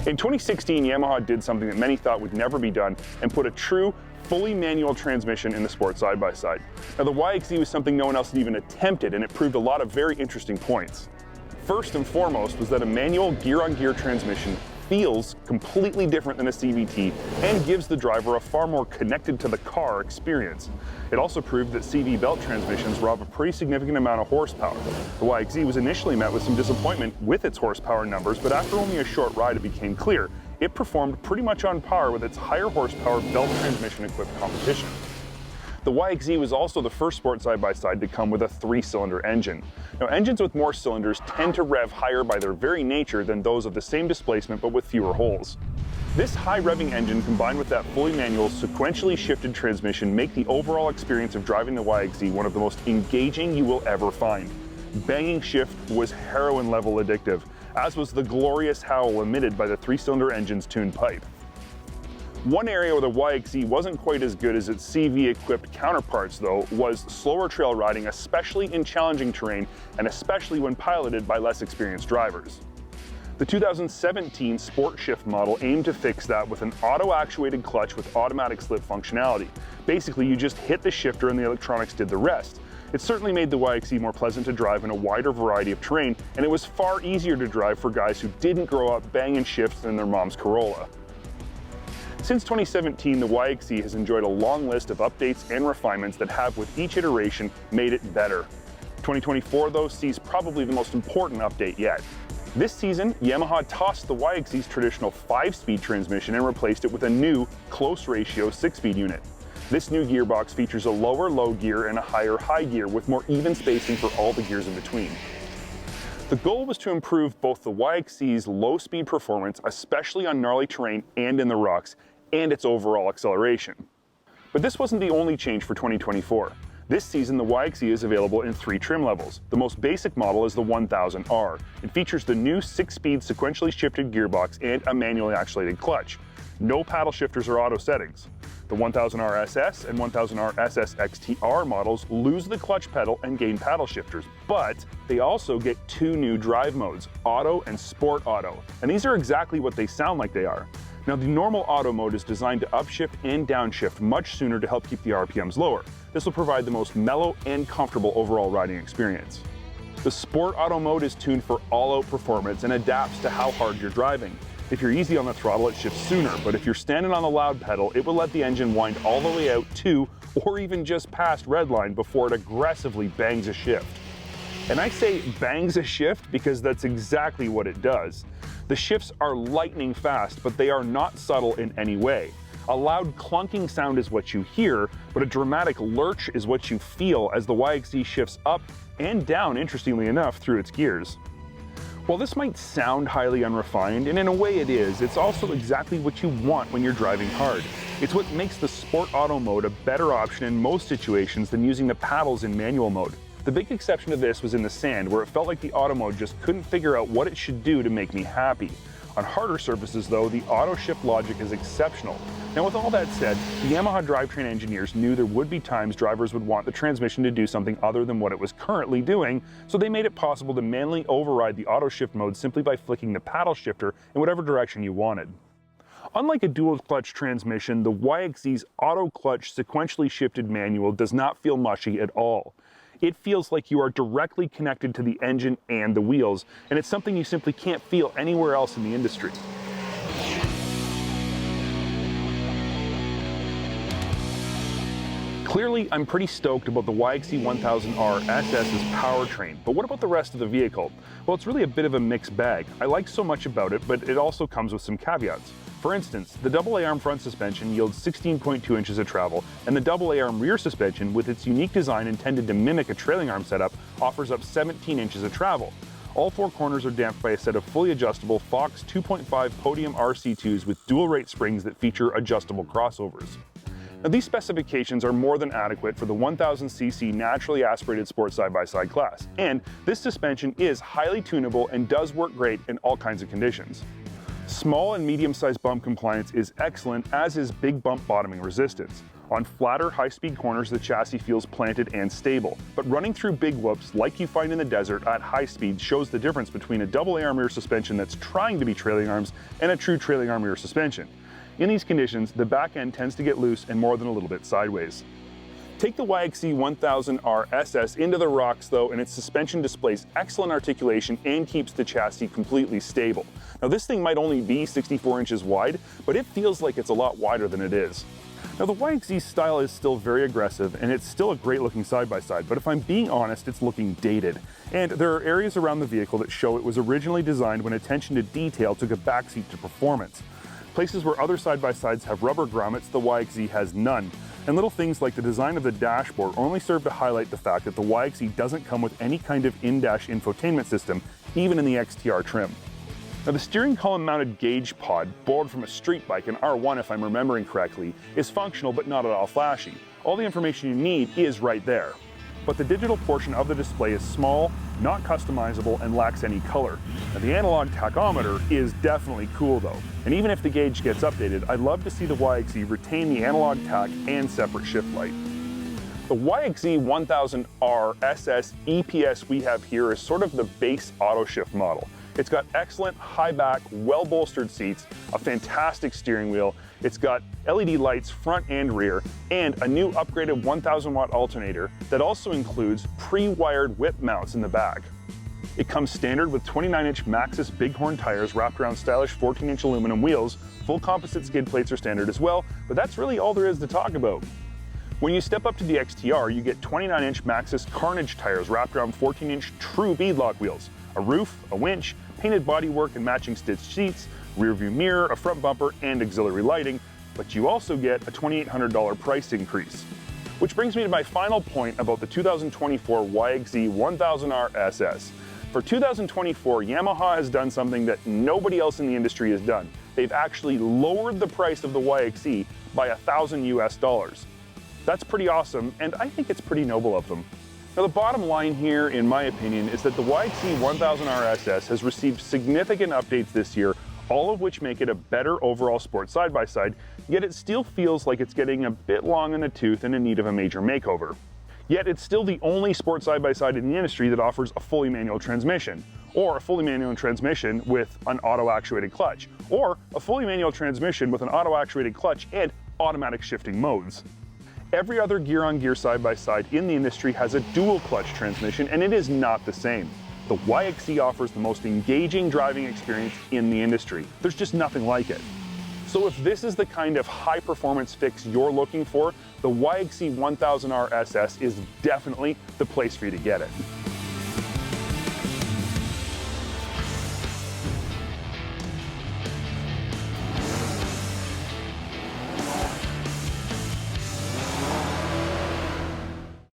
In 2016, Yamaha did something that many thought would never be done and put a true, fully manual transmission in the sport side-by-side. Now the YXZ was something no one else had even attempted, and it proved a lot of very interesting points. First and foremost was that a manual gear-on-gear transmission feels completely different than a CVT and gives the driver a far more connected to the car experience. It also proved that CV belt transmissions rob a pretty significant amount of horsepower. The YXZ was initially met with some disappointment with its horsepower numbers, but after only a short ride it became clear it performed pretty much on par with its higher horsepower belt transmission equipped competition. The YXZ was also the first sport side-by-side to come with a 3-cylinder engine. Now, engines with more cylinders tend to rev higher by their very nature than those of the same displacement but with fewer holes. This high revving engine combined with that fully manual sequentially shifted transmission make the overall experience of driving the YXZ one of the most engaging you will ever find. Banging shift was heroin level addictive, as was the glorious howl emitted by the 3-cylinder engine's tuned pipe. One area where the YXZ wasn't quite as good as its CV-equipped counterparts, though, was slower trail riding, especially in challenging terrain and especially when piloted by less experienced drivers. The 2017 Sport Shift model aimed to fix that with an auto-actuated clutch with automatic slip functionality. Basically, you just hit the shifter and the electronics did the rest. It certainly made the YXZ more pleasant to drive in a wider variety of terrain, and it was far easier to drive for guys who didn't grow up banging shifts in their mom's Corolla. Since 2017, the YXZ has enjoyed a long list of updates and refinements that have, with each iteration, made it better. 2024, though, sees probably the most important update yet. This season, Yamaha tossed the YXZ's traditional 5-speed transmission and replaced it with a new, close-ratio 6-speed unit. This new gearbox features a lower low gear and a higher high gear with more even spacing for all the gears in between. The goal was to improve both the YXZ's low-speed performance, especially on gnarly terrain and in the rocks, and its overall acceleration. But this wasn't the only change for 2024. This season, the YXZ is available in 3 trim levels. The most basic model is the 1000R. It features the new 6-speed sequentially shifted gearbox and a manually actuated clutch. No paddle shifters or auto settings. The 1000R SS and 1000R SS XTR models lose the clutch pedal and gain paddle shifters, but they also get 2 new drive modes, Auto and Sport Auto, and these are exactly what they sound like they are. Now, the normal auto mode is designed to upshift and downshift much sooner to help keep the RPMs lower. This will provide the most mellow and comfortable overall riding experience. The Sport Auto mode is tuned for all-out performance and adapts to how hard you're driving. If you're easy on the throttle, it shifts sooner, but if you're standing on the loud pedal, it will let the engine wind all the way out to, or even just past redline before it aggressively bangs a shift. And I say bangs a shift because that's exactly what it does. The shifts are lightning fast, but they are not subtle in any way. A loud clunking sound is what you hear, but a dramatic lurch is what you feel as the YXZ shifts up and down, interestingly enough, through its gears. While this might sound highly unrefined, and in a way it is, it's also exactly what you want when you're driving hard. It's what makes the Sport Auto mode a better option in most situations than using the paddles in manual mode. The big exception to this was in the sand, where it felt like the auto mode just couldn't figure out what it should do to make me happy. On harder surfaces though, the auto shift logic is exceptional. Now with all that said, the Yamaha drivetrain engineers knew there would be times drivers would want the transmission to do something other than what it was currently doing, so they made it possible to manually override the auto shift mode simply by flicking the paddle shifter in whatever direction you wanted. Unlike a dual clutch transmission, the YXZ's auto clutch sequentially shifted manual does not feel mushy at all. It feels like you are directly connected to the engine and the wheels, and it's something you simply can't feel anywhere else in the industry. Clearly, I'm pretty stoked about the YXZ1000R SS's powertrain, but what about the rest of the vehicle? Well, it's really a bit of a mixed bag. I like so much about it, but it also comes with some caveats. For instance, the AA-arm front suspension yields 16.2 inches of travel, and the AA-arm rear suspension, with its unique design intended to mimic a trailing arm setup, offers up 17 inches of travel. All 4 corners are damped by a set of fully adjustable Fox 2.5 Podium RC2s with dual rate springs that feature adjustable crossovers. Now, these specifications are more than adequate for the 1000cc naturally aspirated sport side-by-side class, and this suspension is highly tunable and does work great in all kinds of conditions. Small and medium-sized bump compliance is excellent, as is big bump bottoming resistance. On flatter, high-speed corners, the chassis feels planted and stable, but running through big whoops like you find in the desert at high speed shows the difference between a double arm rear suspension that's trying to be trailing arms and a true trailing arm rear suspension. In these conditions, the back end tends to get loose and more than a little bit sideways. Take the YXZ1000R SS into the rocks though, and its suspension displays excellent articulation and keeps the chassis completely stable. Now this thing might only be 64 inches wide, but it feels like it's a lot wider than it is. Now the YXZ style is still very aggressive and it's still a great looking side-by-side, but if I'm being honest, it's looking dated. And there are areas around the vehicle that show it was originally designed when attention to detail took a backseat to performance. Places where other side-by-sides have rubber grommets, the YXZ has none. And little things like the design of the dashboard only serve to highlight the fact that the YXZ doesn't come with any kind of in-dash infotainment system, even in the XTR trim. Now the steering column mounted gauge pod, borrowed from a street bike, an R1 if I'm remembering correctly, is functional but not at all flashy. All the information you need is right there. But the digital portion of the display is small, not customizable, and lacks any color. Now the analog tachometer is definitely cool though, and even if the gauge gets updated, I'd love to see the YXZ retain the analog tach and separate shift light. The YXZ1000R SS EPS we have here is sort of the base auto shift model. It's got excellent high back, well bolstered seats, a fantastic steering wheel, it's got LED lights front and rear, and a new upgraded 1000 watt alternator that also includes pre-wired whip mounts in the back. It comes standard with 29-inch Maxxis Bighorn tires wrapped around stylish 14-inch aluminum wheels. Full composite skid plates are standard as well, but that's really all there is to talk about. When you step up to the XTR, you get 29-inch Maxxis Carnage tires wrapped around 14-inch true beadlock wheels, a roof, a winch, painted bodywork and matching stitched seats, rear view mirror, a front bumper, and auxiliary lighting, but you also get a $2,800 price increase. Which brings me to my final point about the 2024 YXZ1000R SS. For 2024, Yamaha has done something that nobody else in the industry has done. They've actually lowered the price of the YXZ by $1,000 US. That's pretty awesome, and I think it's pretty noble of them. Now the bottom line here, in my opinion, is that the YXZ1000R SS has received significant updates this year, all of which make it a better overall sports side-by-side, yet it still feels like it's getting a bit long in the tooth and in need of a major makeover. Yet it's still the only sports side-by-side in the industry that offers a fully manual transmission, or a fully manual transmission with an auto-actuated clutch, or a fully manual transmission with an auto-actuated clutch and automatic shifting modes. Every other gear-on-gear side-by-side in the industry has a dual clutch transmission, and it is not the same. The YXZ offers the most engaging driving experience in the industry. There's just nothing like it. So if this is the kind of high-performance fix you're looking for, the YXZ1000R SS is definitely the place for you to get it.